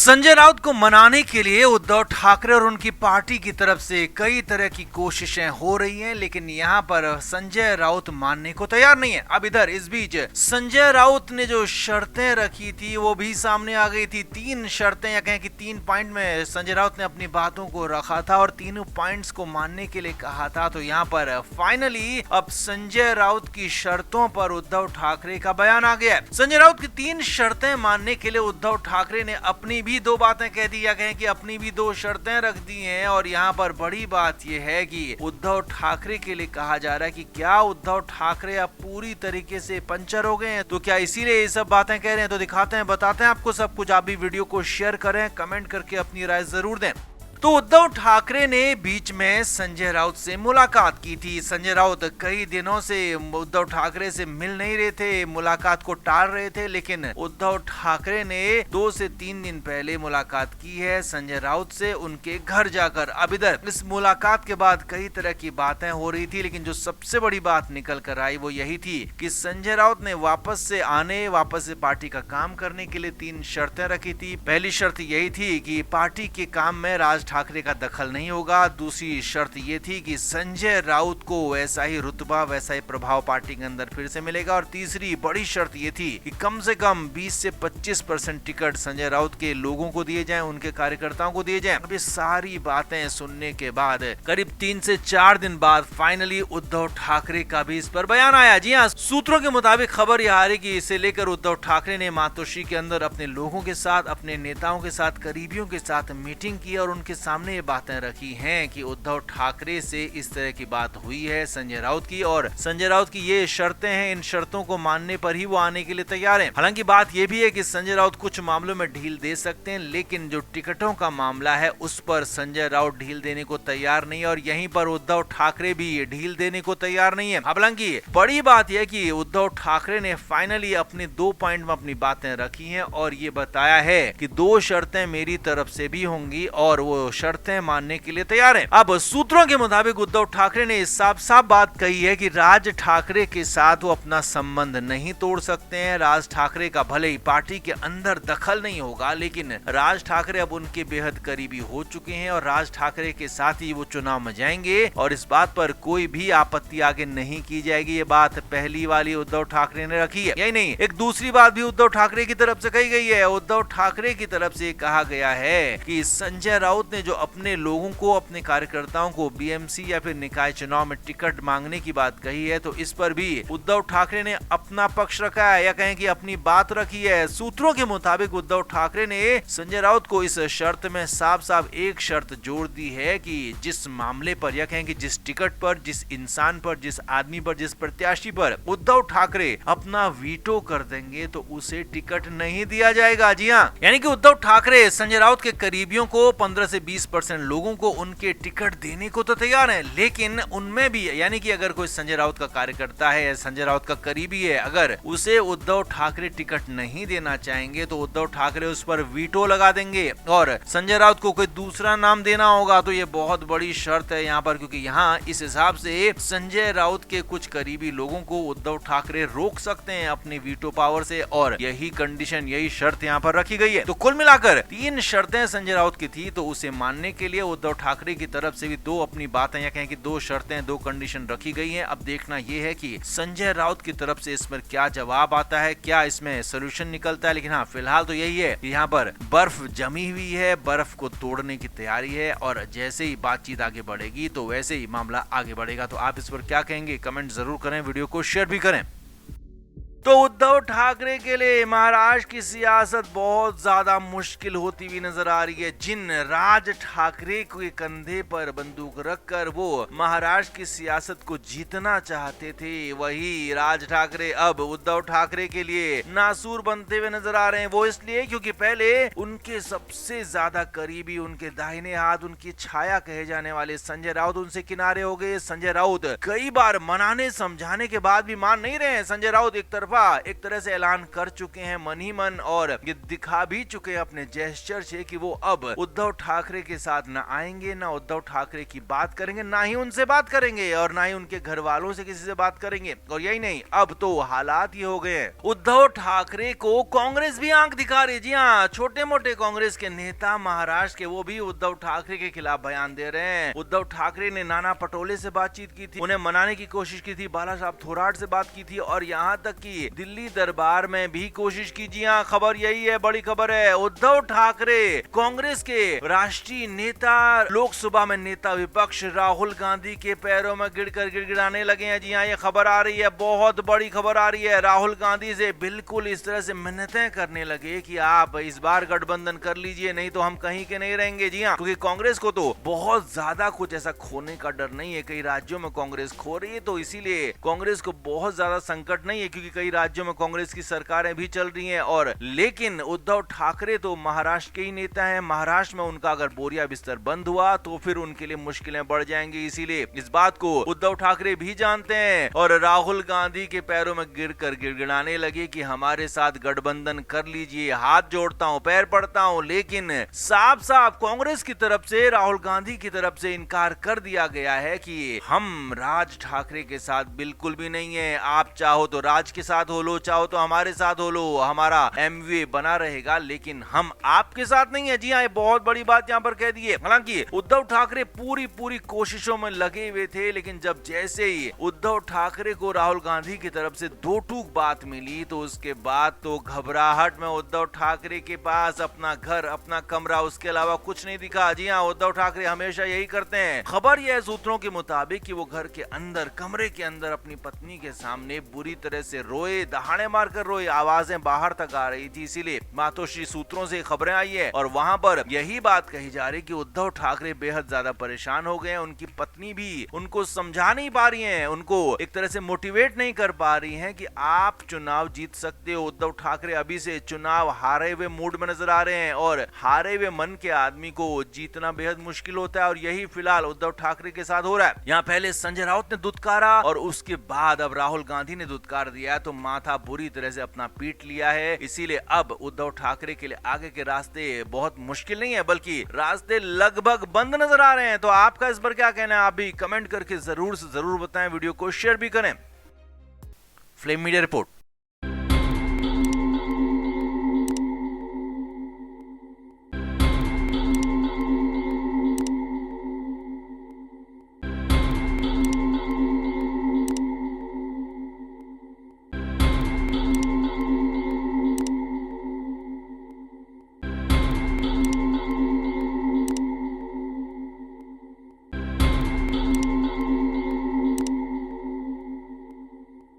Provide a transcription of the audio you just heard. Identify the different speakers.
Speaker 1: संजय राउत को मनाने के लिए उद्धव ठाकरे और उनकी पार्टी की तरफ से कई तरह की कोशिशें हो रही हैं, लेकिन यहां पर संजय राउत मानने को तैयार नहीं है। अब इधर इस बीच संजय राउत ने जो शर्तें रखी थी वो भी सामने आ गई थी। 3 शर्तें या कहें कि 3 पॉइंट में संजय राउत ने अपनी बातों को रखा था और तीनों पॉइंट्स को मानने के लिए कहा था। तो यहाँ पर फाइनली अब संजय राउत की शर्तों पर उद्धव ठाकरे का बयान आ गया है। संजय राउत की 3 शर्तें मानने के लिए उद्धव ठाकरे ने अपनी भी 2 बातें कह दी या कहें कि अपनी भी 2 शर्तें रख दी हैं। और यहाँ पर बड़ी बात यह है कि उद्धव ठाकरे के लिए कहा जा रहा है कि क्या उद्धव ठाकरे अब पूरी तरीके से पंचर हो गए हैं, तो क्या इसीलिए ये सब बातें कह रहे हैं। तो दिखाते हैं, बताते हैं आपको सब कुछ। आप भी वीडियो को शेयर करें, कमेंट करके अपनी राय जरूर दें। तो उद्धव ठाकरे ने बीच में संजय राउत से मुलाकात की थी। संजय राउत कई दिनों से उद्धव ठाकरे से मिल नहीं रहे थे, मुलाकात को टाल रहे थे, लेकिन उद्धव ठाकरे ने 2 से 3 दिन पहले मुलाकात की है संजय राउत से उनके घर जाकर। अब इधर इस मुलाकात के बाद कई तरह की बातें हो रही थी, लेकिन जो सबसे बड़ी बात निकल कर आई वो यही थी कि संजय राउत ने वापस से पार्टी का काम करने के लिए 3 शर्तें रखी थी। पहली शर्त यही थी कि पार्टी के काम में राज ठाकरे का दखल नहीं होगा। दूसरी शर्त ये थी कि संजय राउत को वैसा ही रुतबा, वैसा ही प्रभाव पार्टी के अंदर फिर से मिलेगा। और तीसरी बड़ी शर्त ये थी कि कम से कम 20 से 25% टिकट संजय राउत के लोगों को दिए जाएं, उनके कार्यकर्ताओं को दिए जाएं। अब ये सारी बातें सुनने के बाद करीब 3 से 4 दिन बाद फाइनली उद्धव ठाकरे का भी इस पर बयान आया। जी हाँ, सूत्रों के मुताबिक खबर यह आ रही कि इसे लेकर उद्धव ठाकरे ने मातोश्री के अंदर अपने लोगों के साथ, अपने नेताओं के साथ, करीबियों के साथ मीटिंग की और उनके सामने ये बातें रखी हैं कि उद्धव ठाकरे से इस तरह की बात हुई है संजय राउत की, और संजय राउत की ये शर्तें हैं, इन शर्तों को मानने पर ही वो आने के लिए तैयार हैं। हालांकि बात ये भी है कि संजय राउत कुछ मामलों में ढील दे सकते हैं, लेकिन जो टिकटों का मामला है उस पर संजय राउत ढील देने को तैयार नहीं है और यहीं पर उद्धव ठाकरे भी ढील देने को तैयार नहीं है। हालांकि बड़ी बात यह कि उद्धव ठाकरे ने फाइनली अपने 2 पॉइंट में अपनी बातें रखी हैं और ये बताया है कि 2 शर्तें मेरी तरफ से भी होंगी और वो शर्तें मानने के लिए तैयार हैं। अब सूत्रों के मुताबिक उद्धव ठाकरे ने साफ साफ बात कही है कि राज ठाकरे के साथ वो अपना संबंध नहीं तोड़ सकते हैं। राज ठाकरे का भले ही पार्टी के अंदर दखल नहीं होगा, लेकिन राज ठाकरे अब उनके बेहद करीबी हो चुके हैं और राज ठाकरे के साथ ही वो चुनाव में जाएंगे और इस बात पर कोई भी आपत्ति आगे नहीं की जाएगी। ये बात पहली वाली उद्धव ठाकरे ने रखी है। यही नहीं, एक दूसरी बात भी उद्धव ठाकरे की तरफ से कही गई है। उद्धव ठाकरे की तरफ से कहा गया है कि संजय राउत ने जो अपने लोगों को, अपने कार्यकर्ताओं को बीएमसी या फिर निकाय चुनाव में टिकट मांगने की बात कही है, तो इस पर भी उद्धव ठाकरे ने अपना पक्ष रखा है या कहें कि अपनी बात रखी है। सूत्रों के मुताबिक उद्धव ठाकरे ने संजय राउत को इस शर्त में साफ साफ एक शर्त जोड़ दी है कि जिस मामले पर या कहें कि जिस टिकट पर, जिस इंसान पर, जिस आदमी पर, जिस प्रत्याशी पर उद्धव ठाकरे अपना वीटो कर देंगे तो उसे टिकट नहीं दिया जाएगा। जी हाँ, यानी कि उद्धव ठाकरे संजय राउत के करीबियों को 15 से 20% लोगों को उनके टिकट देने को तो तैयार है, लेकिन उनमें भी यानी कि अगर कोई संजय राउत का कार्यकर्ता है या संजय राउत का करीबी है, अगर उसे उद्धव ठाकरे टिकट नहीं देना चाहेंगे तो उद्धव ठाकरे उस पर वीटो लगा देंगे और संजय राउत को कोई दूसरा नाम देना होगा। तो ये बहुत बड़ी शर्त है यहाँ पर, क्योंकि यहाँ इस हिसाब से संजय राउत के कुछ करीबी लोगों को उद्धव ठाकरे रोक सकते हैं अपनी वीटो पावर से और यही कंडीशन, यही शर्त यहाँ पर रखी गई है। तो कुल मिलाकर 3 शर्तें संजय राउत की थी, तो उसे मानने के लिए उद्धव ठाकरे की तरफ से भी 2 अपनी बातें या कहें कि 2 शर्तें, 2 कंडीशन रखी गई हैं। अब देखना यह है कि संजय राउत की तरफ से इसमें क्या जवाब आता है, क्या इसमें सोल्यूशन निकलता है। लेकिन हाँ, फिलहाल तो यही है कि यहाँ पर बर्फ जमी हुई है, बर्फ को तोड़ने की तैयारी है और जैसे ही बातचीत आगे बढ़ेगी तो वैसे ही मामला आगे बढ़ेगा। तो आप इस पर क्या कहेंगे, कमेंट जरूर करें, वीडियो को शेयर भी करें। तो उद्धव ठाकरे के लिए महाराष्ट्र की सियासत बहुत ज्यादा मुश्किल होती हुई नजर आ रही है। जिन राज ठाकरे के कंधे पर बंदूक रखकर वो महाराष्ट्र की सियासत को जीतना चाहते थे, वही राज ठाकरे अब उद्धव ठाकरे के लिए नासूर बनते हुए नजर आ रहे हैं। वो इसलिए क्योंकि पहले उनके सबसे ज्यादा करीबी, उनके दाहिने हाथ, उनकी छाया कहे जाने वाले संजय राउत उनसे किनारे हो गए। संजय राउत कई बार मनाने समझाने के बाद भी मान नहीं रहे हैं। संजय राउत एक तरफा दफा एक तरह से ऐलान कर चुके हैं मन ही मन, और ये दिखा भी चुके हैं अपने जेस्चर से कि वो अब उद्धव ठाकरे के साथ न आएंगे, ना उद्धव ठाकरे की बात करेंगे, ना ही उनसे बात करेंगे और ना ही उनके घर वालों से किसी से बात करेंगे। और यही नहीं, अब तो हालात ये हो गए हैं, उद्धव ठाकरे को कांग्रेस भी आंख दिखा रही। जी हाँ, छोटे मोटे कांग्रेस के नेता महाराष्ट्र के, वो भी उद्धव ठाकरे के खिलाफ बयान दे रहे हैं। उद्धव ठाकरे ने नाना पटोले से बातचीत की थी, उन्हें मनाने की कोशिश की थी, बाला साहब थोराट से बात की थी, और यहाँ तक कि दिल्ली दरबार में भी कोशिश की। जी हाँ, खबर यही है, बड़ी खबर है। उद्धव ठाकरे कांग्रेस के राष्ट्रीय नेता, लोकसभा में नेता विपक्ष राहुल गांधी के पैरों में गिरकर गिड़गिड़ाने लगे हैं। जी हाँ, ये खबर आ रही है, बहुत बड़ी खबर आ रही है। राहुल गांधी से बिल्कुल इस तरह से मिन्नतें करने लगे कि आप इस बार गठबंधन कर लीजिए, नहीं तो हम कहीं के नहीं रहेंगे। जी हाँ, क्योंकि कांग्रेस को तो बहुत ज्यादा कुछ ऐसा खोने का डर नहीं है। कई राज्यों में कांग्रेस खो रही है, तो इसीलिए कांग्रेस को बहुत ज्यादा संकट नहीं है, क्योंकि कई राज्यों में कांग्रेस की सरकारें भी चल रही हैं। और लेकिन उद्धव ठाकरे तो महाराष्ट्र के ही नेता हैं। महाराष्ट्र में उनका अगर बोरिया बिस्तर बंद हुआ तो फिर उनके लिए मुश्किलें बढ़ जाएंगी। इसीलिए इस बात को उद्धव ठाकरे भी जानते हैं और राहुल गांधी के पैरों में गिरकर गिड़गिड़ाने लगे कि हमारे साथ गठबंधन कर लीजिए, हाथ जोड़ता हूं, पैर पड़ता हूं। लेकिन साफ साफ कांग्रेस की तरफ से, राहुल गांधी की तरफ से इनकार कर दिया गया है कि हम राज ठाकरे के साथ बिल्कुल भी नहीं है। आप चाहो तो राज के साथ हो लो, चाहो तो हमारे साथ हो लो, हमारा एमवे बना रहेगा, लेकिन हम आपके साथ नहीं है। जी हाँ, ये बहुत बड़ी बात यहाँ पर कह दी है। हालांकि उद्धव ठाकरे पूरी कोशिशों में लगे हुए थे, लेकिन जब जैसे ही उद्धव ठाकरे को राहुल गांधी की तरफ से दो टूक बात मिली, तो उसके बाद तो घबराहट में उद्धव ठाकरे के पास अपना घर, अपना कमरा, उसके अलावा कुछ नहीं दिखा। जी हाँ, उद्धव ठाकरे हमेशा यही करते हैं। खबर यह है सूत्रों के मुताबिक कि वो घर के अंदर, कमरे के अंदर अपनी पत्नी के सामने बुरी तरह से रोए, दहाड़े मारकर रोए, आवाजें बाहर तक आ रही थी। इसीलिए मातोश्री सूत्रों से खबरें आई है और वहां पर यही बात कही जा रही कि उद्धव ठाकरे बेहद ज्यादा परेशान हो गए हैं। उनकी पत्नी भी उनको समझा नहीं पा रही है, उनको एक तरह से मोटिवेट नहीं कर पा रही है कि आप चुनाव जीत सकते हो। उद्धव ठाकरे अभी से चुनाव हारे हुए मूड में नजर आ रहे हैं और हारे हुए मन के आदमी को जीतना बेहद मुश्किल होता है, और यही फिलहाल उद्धव ठाकरे के साथ हो रहा है। यहाँ पहले संजय राउत ने दुत्कारा और उसके बाद अब राहुल गांधी ने दुत्कार दिया, तो माथा बुरी तरह से अपना पीट लिया है। इसीलिए अब उद्धव ठाकरे के लिए आगे के रास्ते बहुत मुश्किल नहीं है, बल्कि रास्ते लगभग बंद नजर आ रहे हैं। तो आपका इस पर क्या कहना है, आप भी कमेंट करके जरूर से जरूर बताएं, वीडियो को शेयर भी करें। Flame media report.